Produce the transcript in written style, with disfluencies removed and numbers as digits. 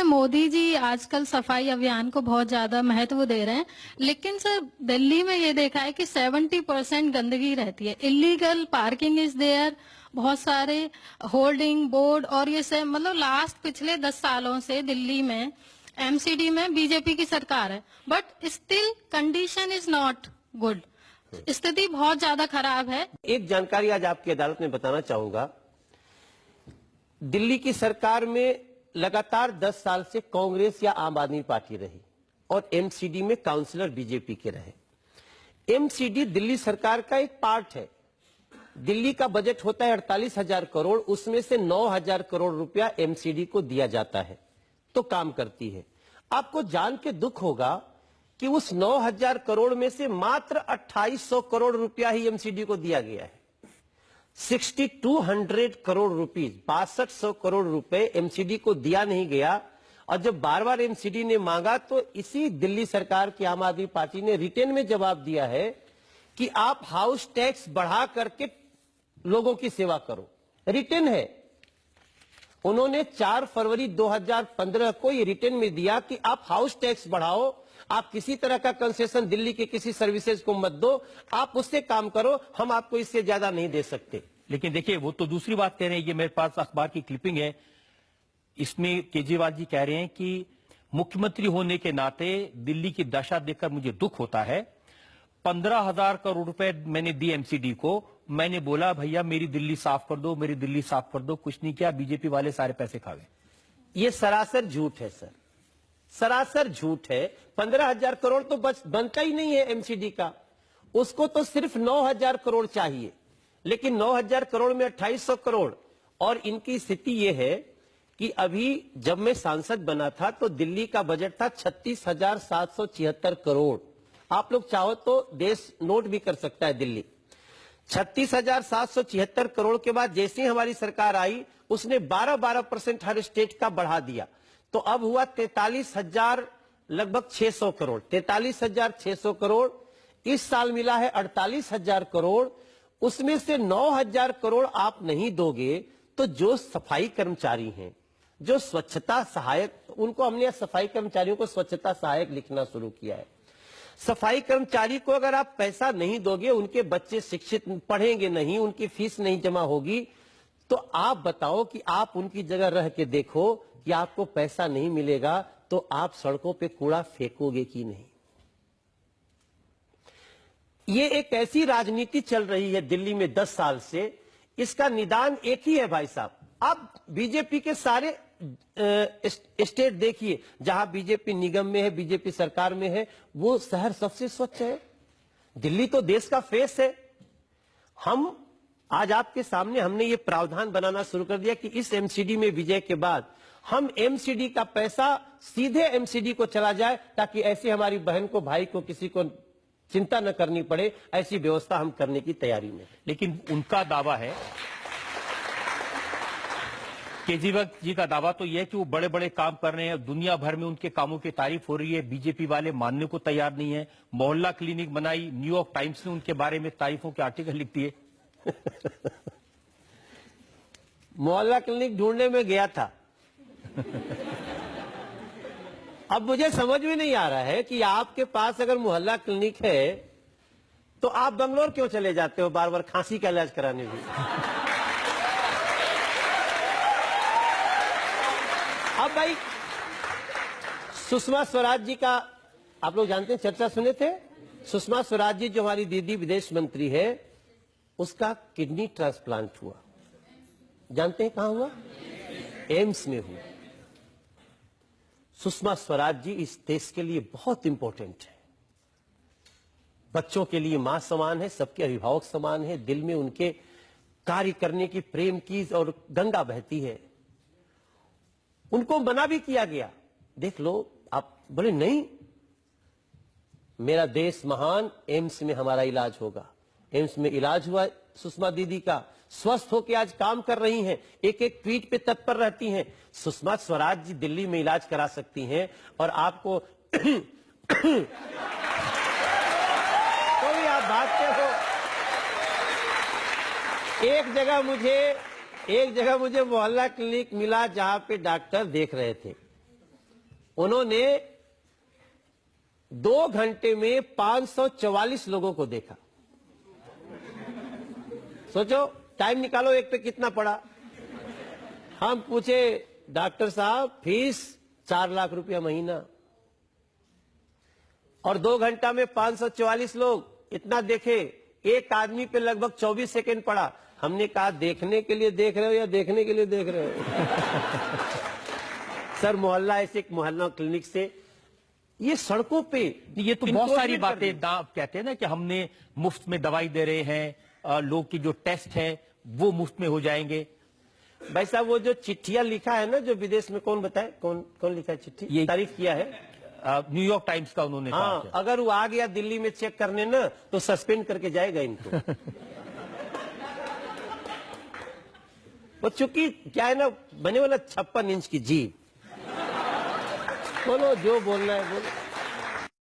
जैसे मोदी जी आजकल सफाई अभियान को बहुत ज्यादा महत्व दे रहे हैं, लेकिन सर दिल्ली में ये देखा है कि 70% गंदगी रहती है, इलीगल पार्किंग इज देयर, बहुत सारे होल्डिंग बोर्ड, और ये सब मतलब लास्ट पिछले 10 सालों से दिल्ली में एमसीडी में बीजेपी की सरकार है, but still condition is not good. स्थिति बहुत ज्यादा खराब है। एक जानकारी आज आपकी अदालत में बताना चाहूंगा। दिल्ली की सरकार में लगातार 10 साल से कांग्रेस या आम आदमी पार्टी रही और एमसीडी में काउंसलर बीजेपी के रहे। एमसीडी दिल्ली सरकार का एक पार्ट है। दिल्ली का बजट होता है 48,000 करोड़, उसमें से 9,000 करोड़ रुपया एमसीडी को दिया जाता है तो काम करती है। आपको जान के दुख होगा कि उस 9,000 करोड़ में से मात्र 2,800 करोड़ रुपया ही एमसीडी को दिया गया है। 6,200 करोड़ रुपीस, 6200 करोड़ रुपए एमसीडी को दिया नहीं गया। और जब बार बार एमसीडी ने मांगा तो इसी दिल्ली सरकार की आम आदमी पार्टी ने रिटेन में जवाब दिया है कि आप हाउस टैक्स बढ़ा करके लोगों की सेवा करो। रिटेन है, उन्होंने 4 फरवरी 2015 को ये रिटेन में दिया कि आप हाउस टैक्स बढ़ाओ, आप किसी तरह का कंसेशन दिल्ली के किसी सर्विसेज को मत दो, आप उससे काम करो, हम आपको इससे ज्यादा नहीं दे सकते। लेकिन देखिए वो तो दूसरी बात कह रहे हैं, ये मेरे पास अखबार की क्लिपिंग है, इसमें केजरीवाल जी कह रहे हैं कि मुख्यमंत्री होने के नाते दिल्ली की दशा देखकर मुझे दुख होता है। 15,000 करोड़ रुपए मैंने दी एमसीडी को, मैंने बोला भैया मेरी दिल्ली साफ कर दो, मेरी दिल्ली साफ कर दो, कुछ नहीं किया, बीजेपी वाले सारे पैसे खा गए। ये सरासर झूठ है सर, सरासर झूठ है। 15,000 करोड़ तो बनता ही नहीं है एमसीडी का, उसको तो सिर्फ 9,000 करोड़ चाहिए, लेकिन 9,000 करोड़ में 2,800 करोड़। और इनकी स्थिति यह है कि अभी जब मैं सांसद बना था तो दिल्ली का बजट था 36,776 करोड़। आप लोग चाहो तो देश नोट भी कर सकता है दिल्ली। 36,776 करोड़ के बाद जैसे ही हमारी सरकार आई उसने 12% हर स्टेट का बढ़ा दिया, तो अब हुआ 43,000 लगभग 600 करोड़, 43,600 करोड़। इस साल मिला है 48,000 करोड़, उसमें से 9,000 करोड़ आप नहीं दोगे तो जो सफाई कर्मचारी हैं, जो स्वच्छता सहायक, उनको हमने सफाई कर्मचारियों को स्वच्छता सहायक लिखना शुरू किया है। सफाई कर्मचारी को अगर आप पैसा नहीं दोगे, उनके बच्चे शिक्षित पढ़ेंगे नहीं, उनकी फीस नहीं जमा होगी, तो आप बताओ कि आप उनकी जगह रह के देखो कि आपको पैसा नहीं मिलेगा तो आप सड़कों पे कूड़ा फेंकोगे कि नहीं। ये एक ऐसी राजनीति चल रही है दिल्ली में 10 साल से, इसका निदान एक ही है भाई साहब। आप बीजेपी के सारे स्टेट देखिए, जहां बीजेपी निगम में है, बीजेपी सरकार में है, वो शहर सबसे स्वच्छ है। दिल्ली तो देश का फेस है। हम आज आपके सामने हमने ये प्रावधान बनाना शुरू कर दिया कि इस एमसीडी में विजय के बाद हम एमसीडी का पैसा सीधे एमसीडी को चला जाए, ताकि ऐसे हमारी बहन को, भाई को, किसी को चिंता न करनी पड़े। ऐसी व्यवस्था हम करने की तैयारी में। लेकिन उनका दावा है, केजरीवाल जी का दावा तो यह है कि वो बड़े बड़े काम कर रहे हैं, दुनिया भर में उनके कामों की तारीफ हो रही है, बीजेपी वाले मानने को तैयार नहीं है। मोहल्ला क्लिनिक बनाई, न्यूयॉर्क टाइम्स ने उनके बारे में तारीफों के आर्टिकल लिख दिए। मोहल्ला क्लिनिक ढूंढने में गया था। अब मुझे समझ में नहीं आ रहा है कि आपके पास अगर मोहल्ला क्लिनिक है तो आप बंगलोर क्यों चले जाते हो बार बार खांसी का इलाज कराने भी। अब भाई सुषमा स्वराज जी का आप लोग जानते हैं, चर्चा सुने थे। सुषमा स्वराज जी जो हमारी दीदी विदेश मंत्री है, उसका किडनी ट्रांसप्लांट हुआ। जानते हैं कहां हुआ? एम्स में हुआ। सुषमा स्वराज जी इस देश के लिए बहुत इंपॉर्टेंट है। बच्चों के लिए मां समान है, सबके अभिभावक समान है, दिल में उनके कार्य करने की, प्रेम की और गंगा बहती है। उनको मना भी किया गया, देख लो आप, बोले नहीं मेरा देश महान, एम्स में हमारा इलाज होगा। एम्स में इलाज हुआ सुषमा दीदी का, स्वस्थ होकर आज काम कर रही हैं, एक एक ट्वीट पे तत्पर रहती हैं। सुषमा स्वराज जी दिल्ली में इलाज करा सकती हैं और आपको तो भी आप भागते हो। एक जगह मुझे मोहल्ला क्लिनिक मिला जहां पे डॉक्टर देख रहे थे, उन्होंने 2 घंटे में 544 लोगों को देखा। सोचो, टाइम निकालो, एक पे कितना पड़ा। हम पूछे, डॉक्टर साहब फीस 4 लाख रुपया महीना, और 2 घंटा में 544 लोग इतना देखे, एक आदमी पे लगभग 24 सेकंड पड़ा। हमने कहा, देखने के लिए देख रहे हो या देखने के लिए देख रहे हो? सर, मोहल्ला ऐसे मोहल्ला क्लिनिक से ये सड़कों पे, ये तो बहुत सारी बातें कहते हैं ना कि हमने मुफ्त में दवाई दे रहे हैं, लोग की जो टेस्ट है वो मुफ्त में हो जाएंगे। भाई साहब, वो जो चिट्ठियां लिखा है ना, जो विदेश में, कौन बताए, कौन लिखा है चिट्ठी, ये तारीफ किया है? न्यूयॉर्क टाइम्स का उन्होंने कहा। हाँ, अगर वो आ गया दिल्ली में चेक करने ना, तो सस्पेंड करके जाएगा इनको। वो चूंकि क्या है ना, बने वाला 56 इंच की जीभ। बोलो, जो बोलना है बोलो।